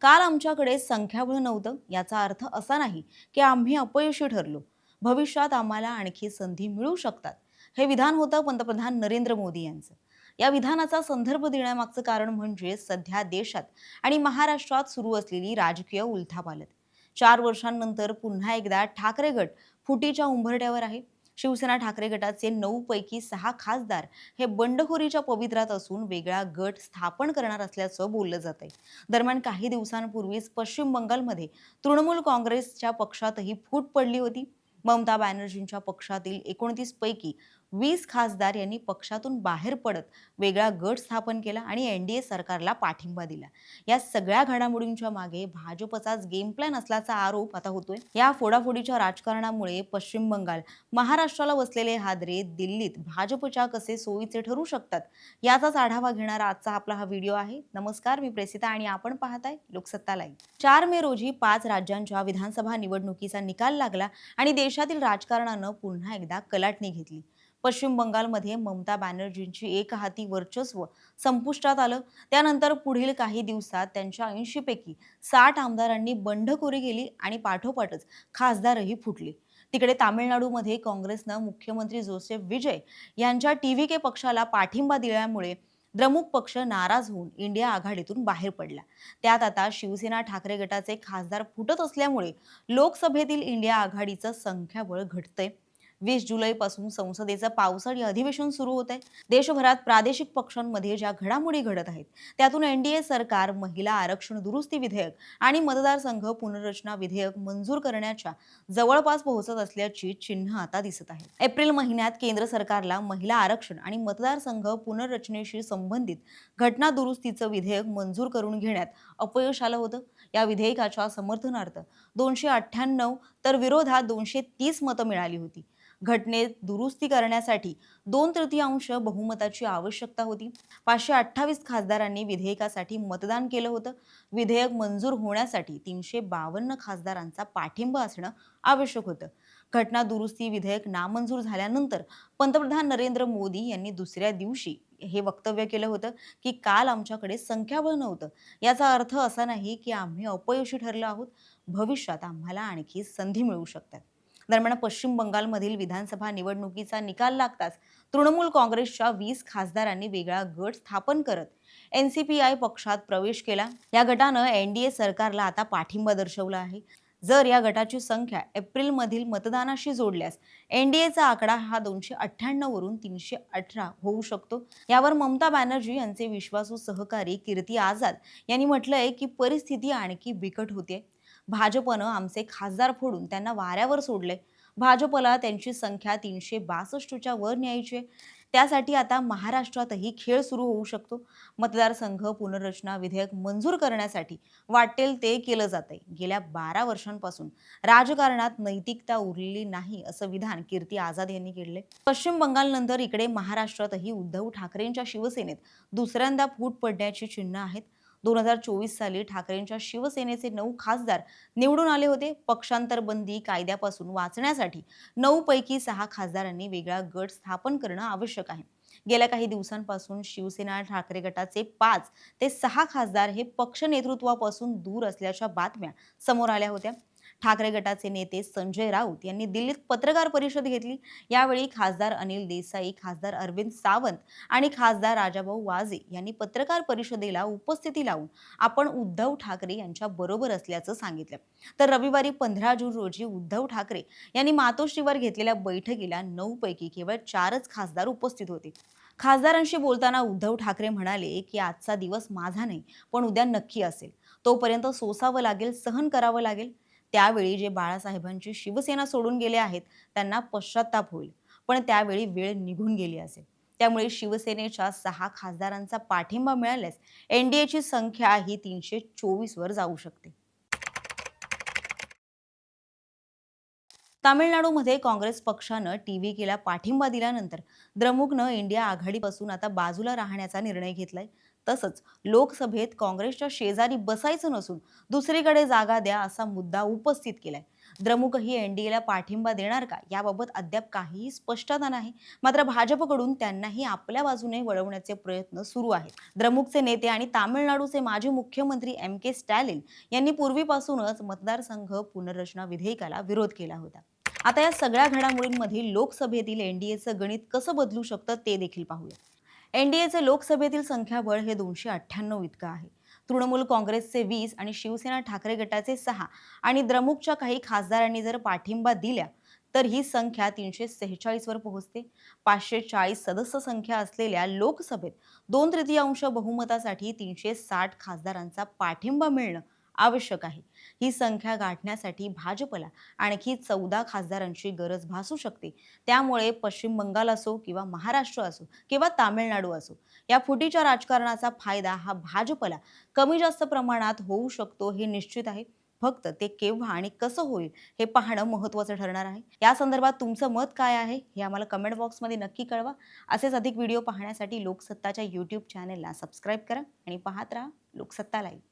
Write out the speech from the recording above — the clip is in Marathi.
काल आमच्याकडे संख्याबळ नव्हतं याचा अर्थ असा नाही की आम्ही अपयशी ठरलो. भविष्यात आम्हाला आणखी संधी मिळू शकतात. हे विधान होतं पंतप्रधान नरेंद्र मोदी यांचं. या विधानाचा संदर्भ देण्यामागचं कारण म्हणजे सध्या देशात आणि महाराष्ट्रात सुरू असलेली राजकीय उलथापालथ. 4 वर्षांनंतर पुन्हा एकदा ठाकरे गट फुटीच्या उंबरठ्यावर आहे. शिवसेना ठाकरे गटाचे 9 पैकी 6 खासदार हे बंडखोरीच्या पवित्र्यात असून वेगळा गट स्थापन करणार असल्याचं बोललं जातंय. दरम्यान काही दिवसांपूर्वीच पश्चिम बंगालमध्ये तृणमूल काँग्रेसच्या पक्षातही फूट पडली होती. ममता बॅनर्जींच्या पक्षातील 29 पैकी 20 खासदार यांनी पक्षातून बाहेर पडत वेगळा गट स्थापन केला आणि एनडीए सरकारला पाठिंबा दिला. या सगळ्या घडामोडींच्या मागे भाजपचाच गेम प्लॅन असल्याचा आरोप आता होतोय. या फोडाफोडीच्या राजकारणामुळे पश्चिम बंगाल, महाराष्ट्राला बसलेले हादरे दिल्लीत भाजपच्या कसे सोयीचे ठरू शकतात याचाच आढावा घेणारा आजचा आपला हा व्हिडिओ आहे. नमस्कार, मी प्रेसिता आणि आपण पाहताय लोकसत्ता लाईव्ह. 4 मे रोजी 5 राज्यांच्या विधानसभा निवडणुकीचा निकाल लागला आणि देशातील राजकारणानं पुन्हा एकदा कलाटणी घेतली. पश्चिम बंगालमध्ये ममता बॅनर्जींची एकहाती वर्चस्व संपुष्टात आलं. त्यानंतर पुढील काही दिवसात त्यांच्या 80 पैकी 60 आमदारांनी बंडखोरी केली आणि पाठोपाठच खासदारही फुटले. तिकडे तामिळनाडूमध्ये काँग्रेसनं मुख्यमंत्री जोसेफ विजय यांच्या टीव्हीके पक्षाला पाठिंबा दिल्यामुळे द्रमुक पक्ष नाराज होऊन इंडिया आघाडीतून बाहेर पडला. त्यात आता शिवसेना ठाकरे गटाचे खासदार फुटत असल्यामुळे लोकसभेतील इंडिया आघाडीचं संख्याबळ घटतंय. 20 जुलैपासून संसदेचं पावसाळी अधिवेशन सुरू होत आहे. देशभरात प्रादेशिक पक्षांमध्ये ज्या घडामोडी घडत आहेत त्यातून एनडीए सरकार महिला आरक्षण दुरुस्ती विधेयक आणि मतदारसंघ पुनर्रचना विधेयक मंजूर करण्याच्या जवळपास पोहोचत असल्याची चिन्ह आता दिसत आहेत. एप्रिल महिन्यात केंद्र सरकारला महिला आरक्षण आणि मतदारसंघ पुनर्रचनेशी संबंधित घटना दुरुस्तीचं विधेयक मंजूर करून घेण्यात अपयश आलं होतं. या विधेयकाच्या समर्थनार्थ 298 तर विरोधात 230 मतं मिळाली होती. घटनेत दुरुस्ती करण्यासाठी 2/3 बहुमताची आवश्यकता होती. 528 खासदारांनी विधेयकासाठी मतदान केलं होतं. विधेयक मंजूर होण्यासाठी 352 खासदारांचा पाठिंबा असणं आवश्यक होतं. घटना दुरुस्ती विधेयक नामंजूर झाल्यानंतर पंतप्रधान नरेंद्र मोदी यांनी दुसऱ्या दिवशी हे वक्तव्य केलं होतं की काल आमच्याकडे संख्याबळ नव्हतं याचा अर्थ असा नाही की आम्ही अपयशी ठरलो आहोत. भविष्यात आम्हाला आणखी संधी मिळू शकतात. दरम्यान पश्चिम बंगालमधील विधानसभा निवडणुकीचा निकाल लागताच तृणमूल काँग्रेसच्या 20 खासदारांनी वेगळा गट स्थापन करत एनसीपीआय पक्षात प्रवेश केला. या गटानं एनडीए सरकारला आता पाठिंबा दर्शवला आहे. जर या गटाची संख्या एप्रिलमधील मतदानाशी जोडल्यास एनडीएचा आकडा हा 298 वरून 318 होऊ शकतो. यावर ममता बॅनर्जी यांचे विश्वासू सहकारी कीर्ती आझाद यांनी म्हटलंय की परिस्थिती आणखी बिकट होते. भाजपनं आमचे खासदार फोडून त्यांना वाऱ्यावर सोडले. भाजपला त्यांची संख्या 362च्या वर न्यायची आहे. त्यासाठी आता महाराष्ट्रातही खेळ सुरू होऊ शकतो. मतदारसंघ पुनर्रचना विधेयक मंजूर करण्यासाठी वाटेल ते केलं जातंय. गेल्या 12 वर्षांपासून राजकारणात नैतिकता उरलेली नाही असं विधान कीर्ती आझाद यांनी केलंय. पश्चिम बंगालनंतर इकडे महाराष्ट्रातही उद्धव ठाकरेंच्या शिवसेनेत दुसऱ्यांदा फूट पडण्याची चिन्ह आहेत. 2024 साली ठाकरेंच्या शिवसेनेचे 9 खासदार निवडून आले होते. पक्षांतर बंदी कायद्यापासून वाचण्यासाठी 9 पैकी 6 खासदारांनी वेगळा गट स्थापन करणं आवश्यक आहे. गेल्या काही दिवसांपासून शिवसेना ठाकरे गटाचे 5 ते 6 खासदार हे पक्ष नेतृत्वापासून दूर असल्याच्या बातम्या समोर आल्या होत्या. ठाकरे गटाचे नेते संजय राऊत यांनी दिल्लीत पत्रकार परिषद घेतली. यावेळी खासदार अनिल देसाई, खासदार अरविंद सावंत आणि खासदार राजाभाऊ वाजे यांनी पत्रकार परिषदेला उपस्थिती लावून आपण उद्धव ठाकरे यांच्या बरोबर असल्याचं सांगितलं. तर रविवारी 15 जून रोजी उद्धव ठाकरे यांनी मातोश्रीवर घेतलेल्या बैठकीला 9 पैकी केवळ 4च खासदार उपस्थित होते. खासदारांशी बोलताना उद्धव ठाकरे म्हणाले की आजचा दिवस माझा नाही, पण उद्या नक्की असेल. तोपर्यंत सोसावं लागेल, सहन करावं लागेल. त्यावेळी जे बाळासाहेबांची शिवसेना सोडून गेले आहेत त्यांना पश्चाताप होईल, पण त्यावेळी वेळ निघून गेली असेल. त्यामुळे शिवसेनेच्या 6 खासदारांचा पाठिंबा मिळाल्यास एनडीएची संख्या ही 324 वर जाऊ शकते. तामिळनाडूमध्ये काँग्रेस पक्षानं टीव्हीकेला पाठिंबा दिल्यानंतर द्रमुकनं इंडिया आघाडीपासून आता बाजूला राहण्याचा निर्णय घेतलाय. तसंच लोकसभेत काँग्रेसच्या शेजारी बसायचं नसून दुसरीकडे जागा द्या असा मुद्दा उपस्थित केलाय. द्रमुकही एनडीएला पाठिंबा देणार का याबाबत अद्याप काहीही स्पष्टता नाही. मात्र भाजपकडून त्यांनाही आपल्या बाजूने वळवण्याचे प्रयत्न सुरू आहेत. द्रमुकचे नेते आणि तामिळनाडूचे माजी मुख्यमंत्री के स्टॅलिन यांनी पूर्वीपासूनच मतदारसंघ पुनर्रचना विधेयकाला विरोध केला होता. आता या सगळ्या घडामोडींमध्ये लोकसभेतील एनडीएचं गणित कसं बदलू शकतं ते देखील पाहूया. एनडीएचे लोकसभेतील संख्याबळ हे 298 इतकं आहे. तृणमूल काँग्रेसचे 20 आणि शिवसेना ठाकरे गटाचे 6 आणि द्रमुकच्या काही खासदारांनी जर पाठिंबा दिल्या तर ही संख्या 346 वर पोहोचते. 540 सदस्य संख्या असलेल्या लोकसभेत 2/3 बहुमतासाठी 360 खासदारांचा पाठिंबा मिळणं आवश्यक आहे. ही संख्या गाठण्यासाठी भाजपला आणखी 14 खासदारांची गरज भासू शकते. त्यामुळे पश्चिम बंगाल असो किंवा महाराष्ट्र असो किंवा तामिळनाडू असो, या फुटीच्या राजकारणाचा फायदा हा भाजपला कमी जास्त प्रमाणात होऊ शकतो हे निश्चित आहे. फक्त ते केव्हा आणि कसं होईल हे पाहणं महत्त्वाचं ठरणार आहे. या संदर्भात तुमचं मत काय आहे हे आम्हाला कमेंट बॉक्समध्ये नक्की कळवा. असेच अधिक व्हिडिओ पाहण्यासाठी लोकसत्ताच्या YouTube चॅनेलला सबस्क्राईब करा आणि पाहत राहा लोकसत्ता लाईव्ह.